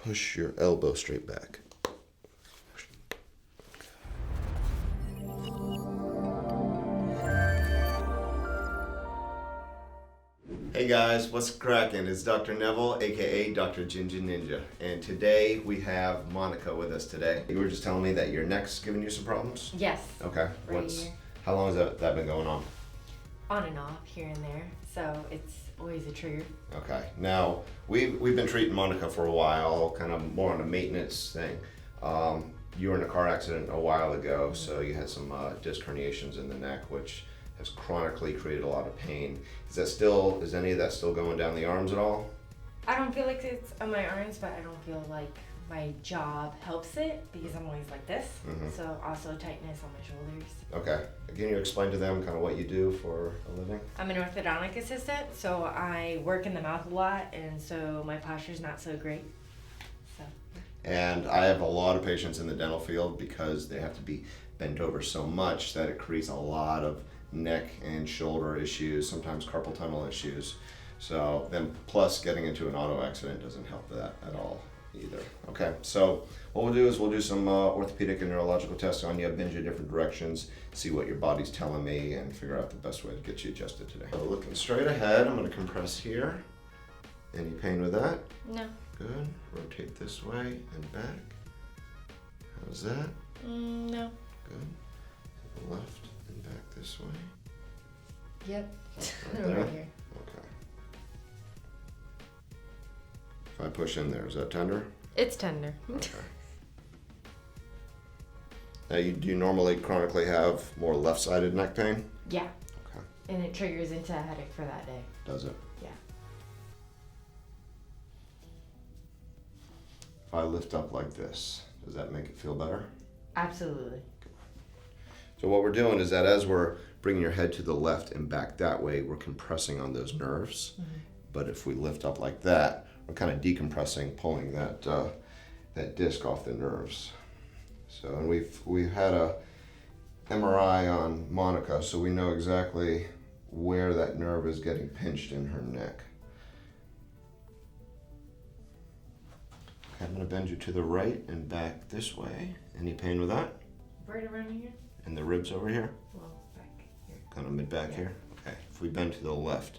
push your elbow straight back. Hey guys, what's cracking? It's Dr. Nevel, aka Dr. Ginger Ninja, and today we have Monica with us today. You were just telling me that your neck's giving you some problems? Yes. Okay. Right here. How long has that been going on? On and off, here and there. So it's always a trigger. Okay. Now we've been treating Monica for a while, kind of more on a maintenance thing. You were in a car accident a while ago, so you had some disc herniations in the neck, which has chronically created a lot of pain. Is any of that still going down the arms at all? I don't feel like it's on my arms, but I don't feel like my job helps it because I'm always like this. Mm-hmm. So also tightness on my shoulders. Okay. Can you explain to them kind of what you do for a living? I'm an orthodontic assistant, so I work in the mouth a lot, and so my posture's not so great. So. And I have a lot of patients in the dental field because they have to be bent over so much that it creates a lot of neck and shoulder issues, sometimes carpal tunnel issues. So then plus getting into an auto accident doesn't help that at all either. Okay, so what we'll do is we'll do some orthopedic and neurological tests on you, bend you different directions, see what your body's telling me, and figure out the best way to get you adjusted today. So looking straight ahead, I'm going to compress here. Any pain with that? No. Good. Rotate this way and back. How's that? No. Good. To the left and back this way. Yep. Right Over there? here. Okay. If I push in there, is that tender? It's tender. Okay. Now, do you normally chronically have more left-sided neck pain? Yeah. Okay. And it triggers into a headache for that day. Does it? Yeah. If I lift up like this, does that make it feel better? Absolutely. So what we're doing is that as we're bringing your head to the left and back that way, we're compressing on those nerves. Mm-hmm. But if we lift up like that, we're kind of decompressing, pulling that disc off the nerves. So, and we've had a MRI on Monica, so we know exactly where that nerve is getting pinched in her neck. Okay, I'm going to bend you to the right and back this way. Any pain with that? Right around here? And the ribs over here? Well, back here. Kind of mid-back here? Okay. If we bend to the left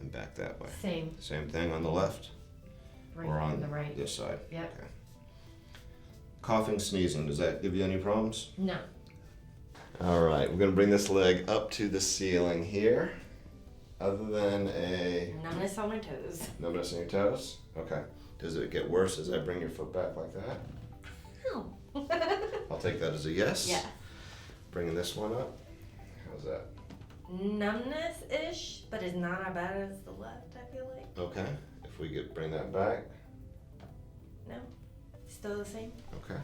and back that way. Same. Same thing on the left? Right or on the right. This side? Yep. Okay. Coughing, sneezing, does that give you any problems? No. All right, we're going to bring this leg up to the ceiling here. Other than a... Numbness on my toes. Numbness in your toes? Okay. Does it get worse as I bring your foot back like that? No. I'll take that as a yes. Yeah. Bringing this one up. How's that? Numbness-ish, but it's not as bad as the left, I feel like. Okay. If we bring that back. No. Still the same. Okay.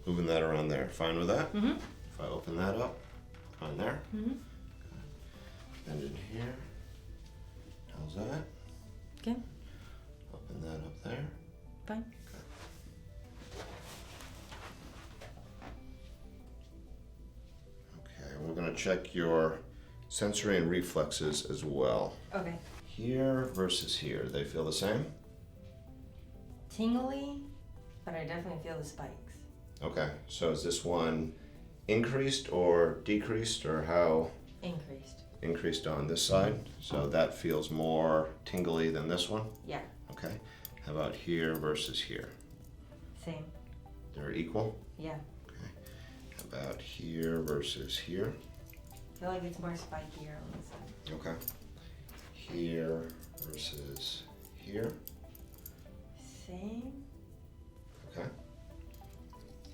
Moving that around there. Fine with that? Mm-hmm. If I open that up, fine there. Mm-hmm. Bend in here. How's that? Okay. Open that up there. Fine. Okay, we're going to check your sensory and reflexes as well. Okay. Here versus here, they feel the same? Tingly, but I definitely feel the spikes. Okay, so is this one increased or decreased, or how? Increased. Increased on this side, so that feels more tingly than this one? Yeah. Okay, how about here versus here? Same. They're equal? Yeah. Okay, how about here versus here? I feel like it's more spikier on this side. Okay, here versus here? Same. Okay,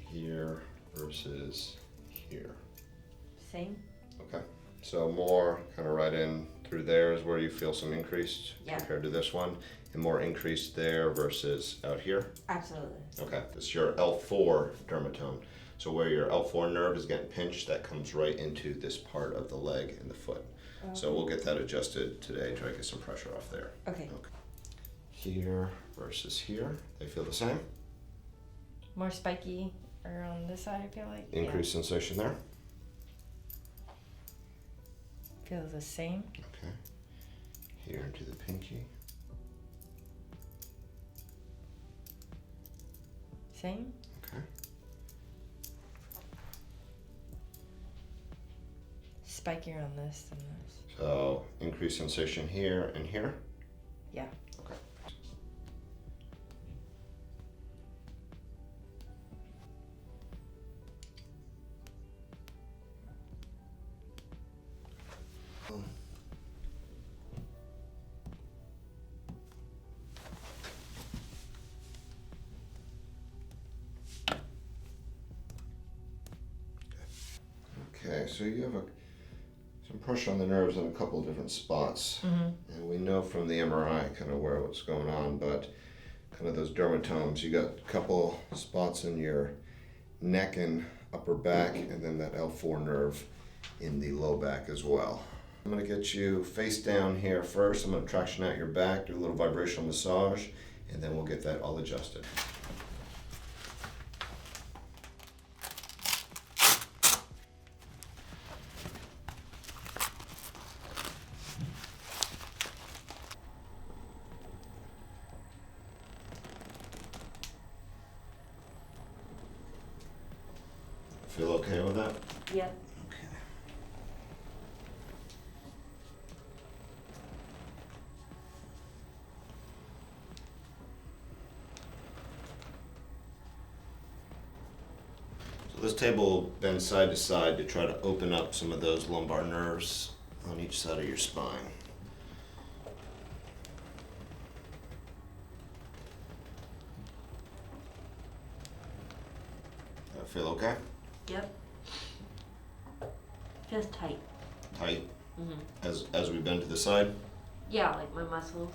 here versus here? Same. Okay, so more kind of right in through there is where you feel some increased compared to this one, and more increased there versus out here? Absolutely. Okay, this is your L4 dermatome. So where your L4 nerve is getting pinched, that comes right into this part of the leg and the foot. Okay. So we'll get that adjusted today, try to get some pressure off there. Okay. Here versus here, they feel the same? More spiky around this side, I feel like. Increased sensation there? Feels the same. Okay. Here into the pinky. Same. Okay. Spikier on this than this. So increase sensation here and here. Yeah. Okay. Okay, so you have some pressure on the nerves in a couple of different spots. Mm-hmm. And we know from the MRI kind of what's going on, but kind of those dermatomes, you got a couple spots in your neck and upper back, and then that L4 nerve in the low back as well. I'm going to get you face down here first. I'm going to traction out your back, do a little vibrational massage, and then we'll get that all adjusted. Feel okay with that? Yep. Okay. So this table will bend side to side to try to open up some of those lumbar nerves on each side of your spine. That feel okay? Yep. Feels tight. Tight? Mm-hmm. As we bend to the side? Yeah, like my muscles.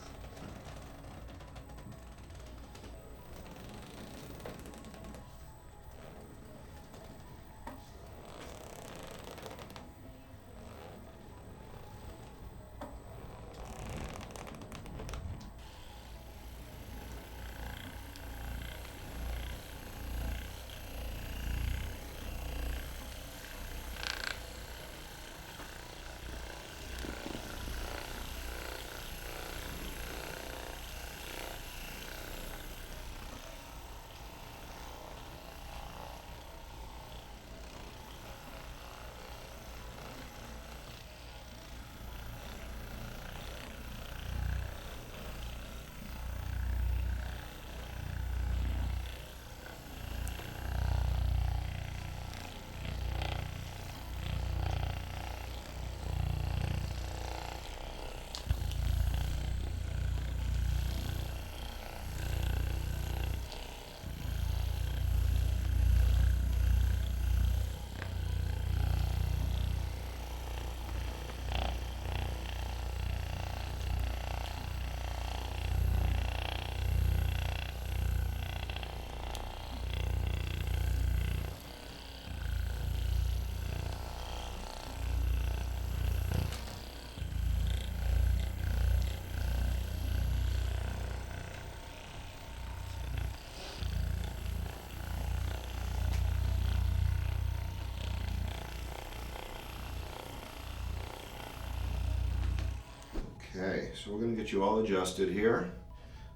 Okay, so we're going to get you all adjusted here.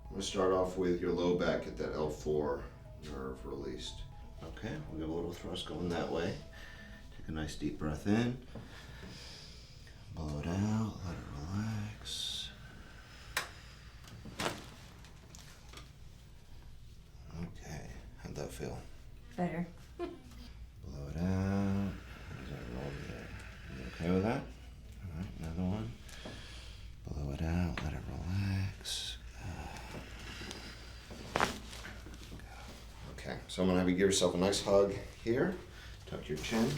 I'm going to start off with your low back, get that L4 nerve released. Okay, we'll get a little thrust going that way. Take a nice deep breath in. Blow it out, let it relax. Okay, how'd that feel? Better. Blow it out. How's that roll there? You okay with that? All right, another one. Blow it out, let it relax. Okay, so I'm gonna have you give yourself a nice hug here. Tuck your chin,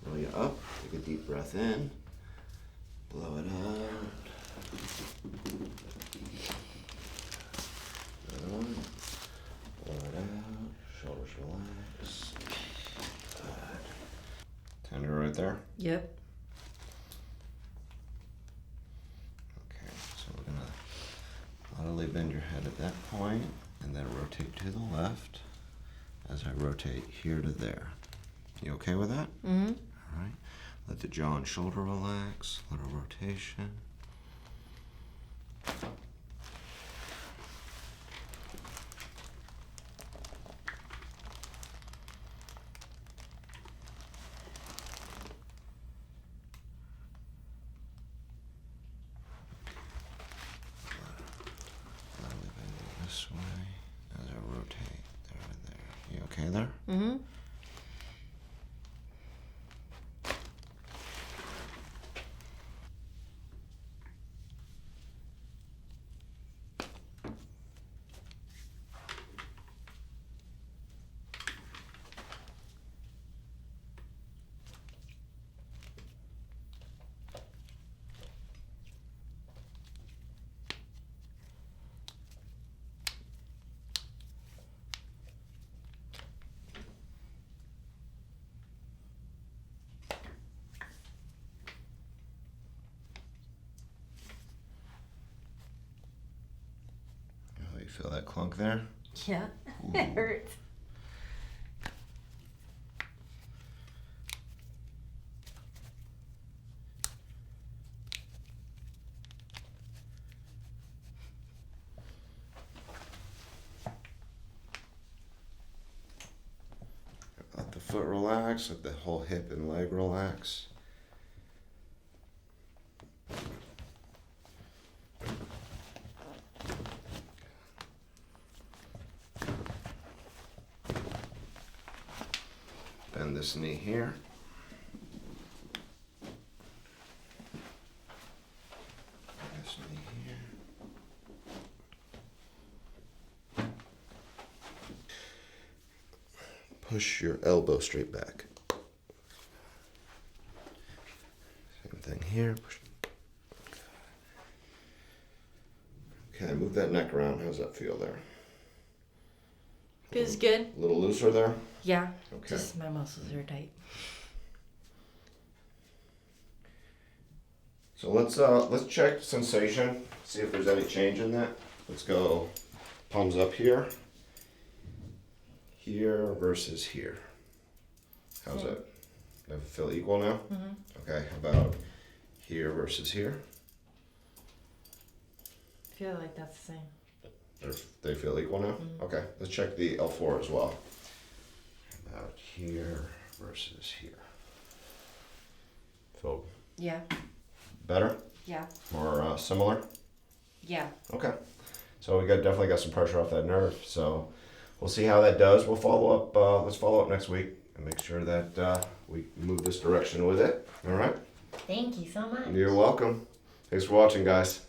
roll you up, take a deep breath in. Blow it out. Another one. Blow it out, shoulders relax. Good. Tender right there. Yep. Okay, so we're gonna laterally bend your head at that point and then rotate to the left as I rotate here to there. You okay with that? Mm-hmm. All right. Let the jaw and shoulder relax, little rotation. okay there? Mm-hmm. Oh, you feel that clunk there? Yeah, it hurts. Let the foot relax, let the whole hip and leg relax. Bend this knee here. This knee here. Push your elbow straight back. Same thing here. Push. Okay, move that neck around. How's that feel there? Feels good. A little looser there? Yeah. Okay. Just my muscles are tight. So let's check sensation, see if there's any change in that. Let's go palms up here. Here versus here. How's that? Does it feel equal now? Mm-hmm. Okay, how about here versus here? I feel like that's the same. They feel equal now? Mm-hmm. Okay, let's check the L4 as well. How about here versus here? Feel Yeah. better? Yeah. More similar? Yeah. Okay. So we definitely got some pressure off that nerve. So we'll see how that does. We'll follow up. Let's follow up next week and make sure that we move this direction with it. All right. Thank you so much. You're welcome. Thanks for watching, guys.